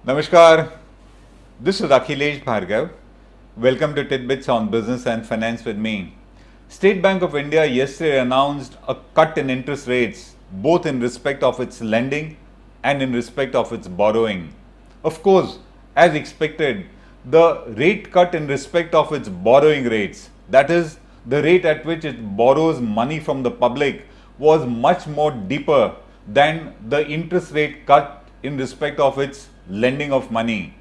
Namaskar, this is Akhilesh Bhargava. Welcome to Tit-Bits on Business and Finance with me. State Bank of India yesterday announced a cut in interest rates, both in respect of its lending and in respect of its borrowing. Of course, as expected, the rate cut in respect of its borrowing rates, that is, the rate at which it borrows money from the public, was much more deeper than the interest rate cut in respect of its lending of money.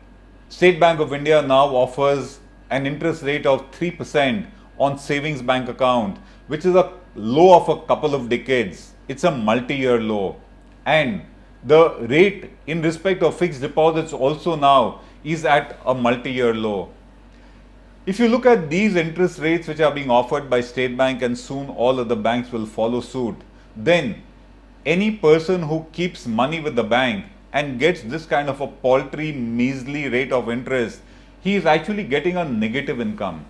State Bank of India now offers an interest rate of 3% on savings bank account, which is a low of a couple of decades. It's a multi-year low. And the rate in respect of fixed deposits also now is at a multi-year low. If you look at these interest rates which are being offered by State Bank, and soon all other banks will follow suit, then any person who keeps money with the bank and gets this kind of a paltry, measly rate of interest, he is actually getting a negative income.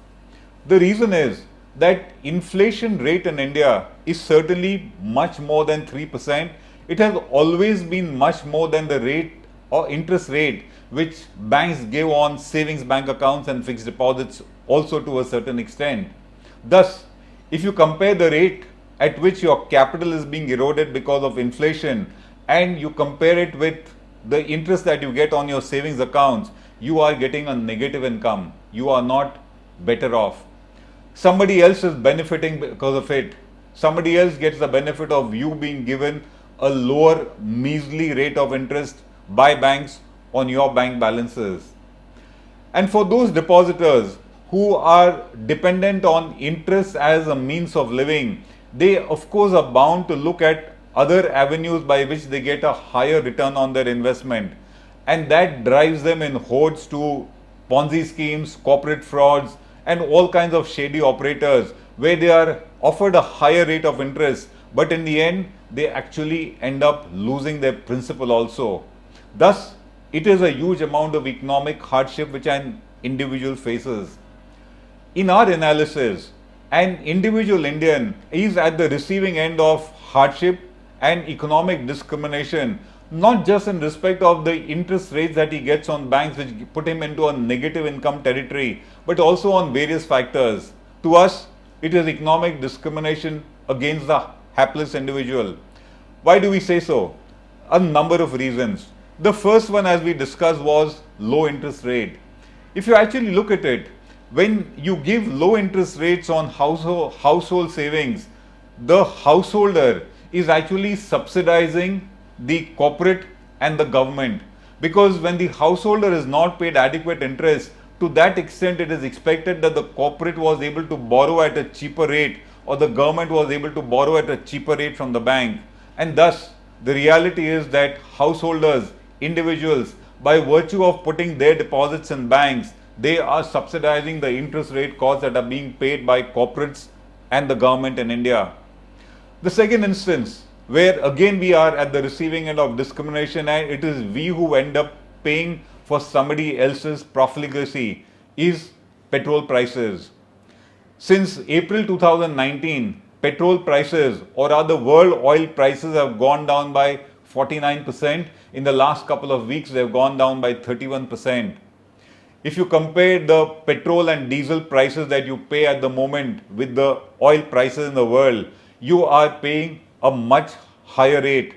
The reason is that inflation rate in India is certainly much more than 3%. It has always been much more than the rate or interest rate which banks give on savings bank accounts and fixed deposits also to a certain extent. Thus, if you compare the rate at which your capital is being eroded because of inflation and you compare it with the interest that you get on your savings accounts, you are getting a negative income. You are not better off. Somebody else is benefiting because of it. Somebody else gets the benefit of you being given a lower measly rate of interest by banks on your bank balances. And for those depositors who are dependent on interest as a means of living, they of course are bound to look at other avenues by which they get a higher return on their investment, and that drives them in hordes to Ponzi schemes, corporate frauds, and all kinds of shady operators where they are offered a higher rate of interest, but in the end they actually end up losing their principal also. Thus, it is a huge amount of economic hardship which an individual faces. In our analysis, an individual Indian is at the receiving end of hardship and economic discrimination, not just in respect of the interest rates that he gets on banks which put him into a negative income territory, but also on various factors. To us, it is economic discrimination against the hapless individual. Why do we say so? A number of reasons. The first one, as we discussed, was low interest rate. If you actually look at it, when you give low interest rates on household savings, the householder is actually subsidizing the corporate and the government, because when the householder is not paid adequate interest, to that extent it is expected that the corporate was able to borrow at a cheaper rate or the government was able to borrow at a cheaper rate from the bank. And thus the reality is that householders, individuals, by virtue of putting their deposits in banks, they are subsidizing the interest rate costs that are being paid by corporates and the government in India. The second instance, where again we are at the receiving end of discrimination and it is we who end up paying for somebody else's profligacy, is petrol prices. Since April 2019, petrol prices, or rather world oil prices, have gone down by 49%. In the last couple of weeks, they have gone down by 31%. If you compare the petrol and diesel prices that you pay at the moment with the oil prices in the world, you are paying a much higher rate.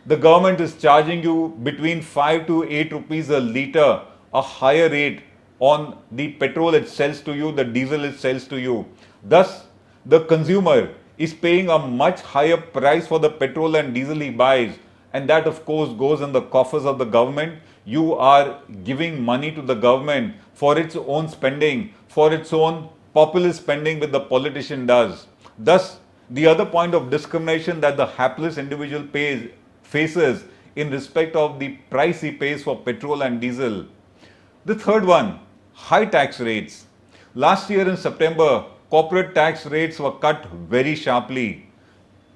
The government is charging you between 5 to 8 rupees a litre, a higher rate on the petrol it sells to you, the diesel it sells to you. Thus, the consumer is paying a much higher price for the petrol and diesel he buys, and that of course goes in the coffers of the government. You are giving money to the government for its own spending, for its own populist spending which the politician does. Thus, the other point of discrimination that the hapless individual faces in respect of the price he pays for petrol and diesel. The third one, high tax rates. Last year in September, corporate tax rates were cut very sharply.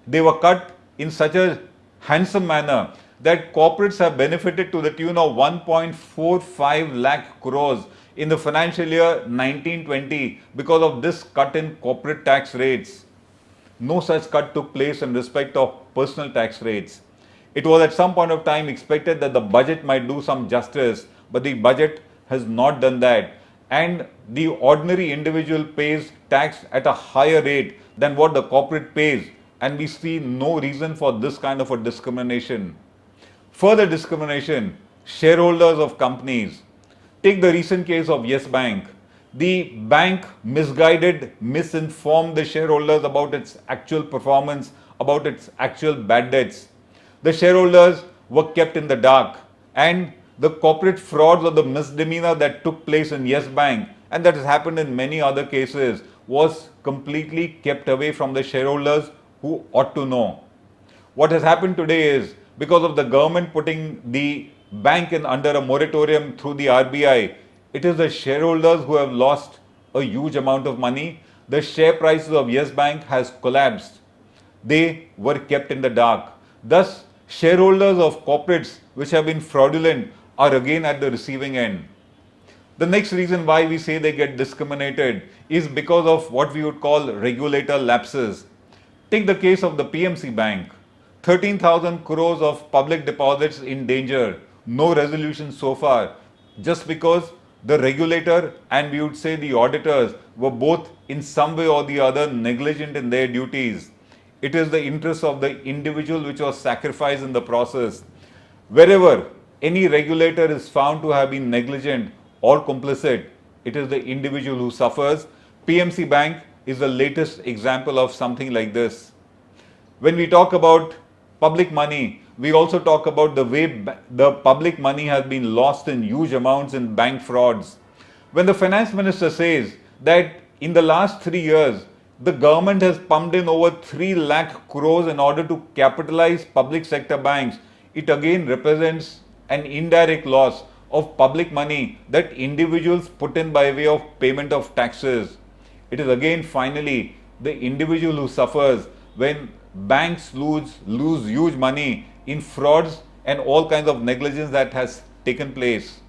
They were cut in such a handsome manner that corporates have benefited to the tune of 1.45 lakh crores in the financial year 1920 because of this cut in corporate tax rates. No such cut took place in respect of personal tax rates. It was at some point of time expected that the budget might do some justice, but the budget has not done that. And the ordinary individual pays tax at a higher rate than what the corporate pays, and we see no reason for this kind of a discrimination. Further discrimination, shareholders of companies. Take the recent case of Yes Bank. The bank misguided, misinformed the shareholders about its actual performance, about its actual bad debts. The shareholders were kept in the dark, and the corporate frauds or the misdemeanor that took place in Yes Bank, and that has happened in many other cases, was completely kept away from the shareholders who ought to know. What has happened today is, because of the government putting the bank in under a moratorium through the RBI, it is the shareholders who have lost a huge amount of money. The share prices of Yes Bank has collapsed. They were kept in the dark. Thus, shareholders of corporates which have been fraudulent are again at the receiving end. The next reason why we say they get discriminated is because of what we would call regulator lapses. Take the case of the PMC Bank. 13,000 crores of public deposits in danger, no resolution so far, just because the regulator and we would say the auditors were both in some way or the other negligent in their duties. It is the interest of the individual which was sacrificed in the process. Wherever any regulator is found to have been negligent or complicit, it is the individual who suffers. PMC Bank is the latest example of something like this. When we talk about public money, we also talk about the way the public money has been lost in huge amounts in bank frauds. When the finance minister says that in the last 3 years, the government has pumped in over 3 lakh crores in order to capitalize public sector banks, it again represents an indirect loss of public money that individuals put in by way of payment of taxes. It is again finally the individual who suffers when banks lose huge money in frauds and all kinds of negligence that has taken place.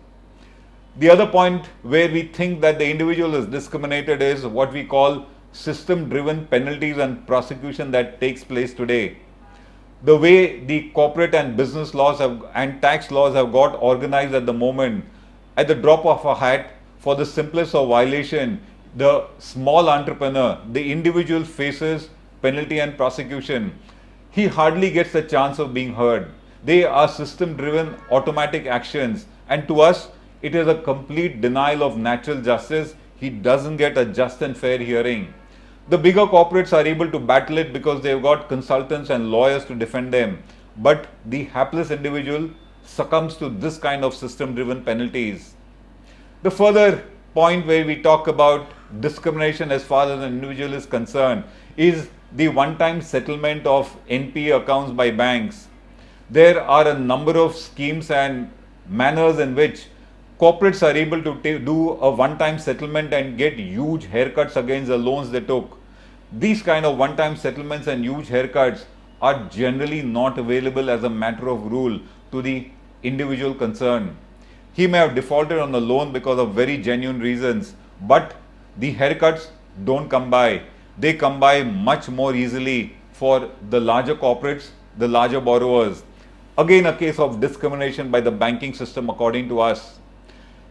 The other point where we think that the individual is discriminated is what we call system-driven penalties and prosecution that takes place today. The way the corporate and business laws and tax laws have got organized at the moment, at the drop of a hat, for the simplest of violation, the small entrepreneur, the individual faces penalty and prosecution. He hardly gets a chance of being heard. They are system-driven automatic actions, and to us, it is a complete denial of natural justice. He doesn't get a just and fair hearing. The bigger corporates are able to battle it because they've got consultants and lawyers to defend them. But the hapless individual succumbs to this kind of system-driven penalties. The further point where we talk about discrimination as far as an individual is concerned is the one-time settlement of NPA accounts by banks. There are a number of schemes and manners in which corporates are able to do a one-time settlement and get huge haircuts against the loans they took. These kind of one-time settlements and huge haircuts are generally not available as a matter of rule to the individual concerned. He may have defaulted on the loan because of very genuine reasons, but the haircuts don't come by. They come by much more easily for the larger corporates, the larger borrowers. Again, a case of discrimination by the banking system according to us.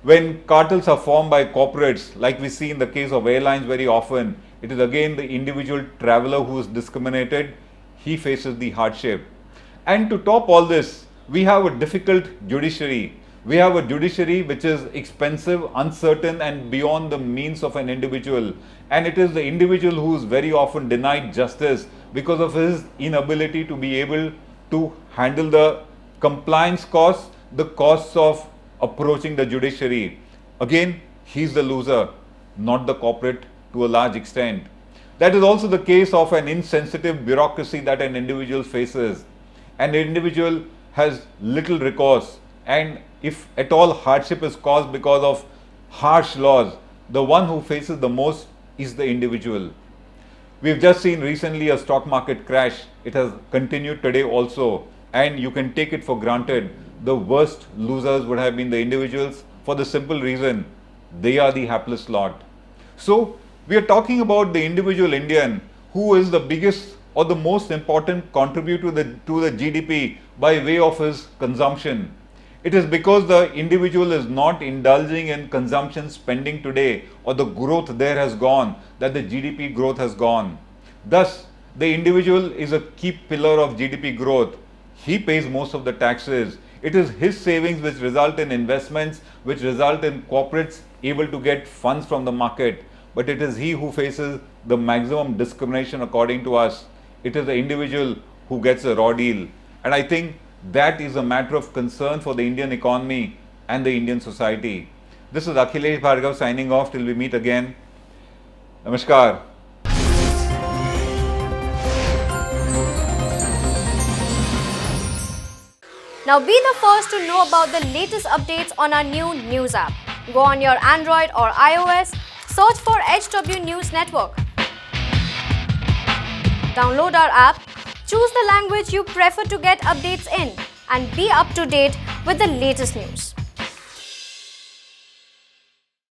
When cartels are formed by corporates, like we see in the case of airlines very often, it is again the individual traveler who is discriminated. He faces the hardship. And to top all this, we have a difficult judiciary. We have a judiciary which is expensive, uncertain, and beyond the means of an individual. And it is the individual who is very often denied justice because of his inability to be able to handle the compliance costs, the costs of approaching the judiciary. Again, he's the loser, not the corporate to a large extent. That is also the case of an insensitive bureaucracy that an individual faces. An individual has little recourse, and if at all hardship is caused because of harsh laws, the one who faces the most is the individual. We've just seen recently a stock market crash. It has continued today also, and you can take it for granted the worst losers would have been the individuals for the simple reason they are the hapless lot. So we are talking about the individual Indian who is the biggest or the most important contributor to the GDP by way of his consumption. It is because the individual is not indulging in consumption spending today, or the growth there has gone, that the GDP growth has gone. Thus, the individual is a key pillar of GDP growth. He pays most of the taxes. It is his savings which result in investments, which result in corporates able to get funds from the market. But it is he who faces the maximum discrimination according to us. It is the individual who gets a raw deal. And I think that is a matter of concern for the Indian economy and the Indian society. This is Akhilesh Bhargava signing off till we meet again. Namaskar. Now be the first to know about the latest updates on our new news app. Go on your Android or iOS, search for HW News Network. Download our app, choose the language you prefer to get updates in, and be up to date with the latest news.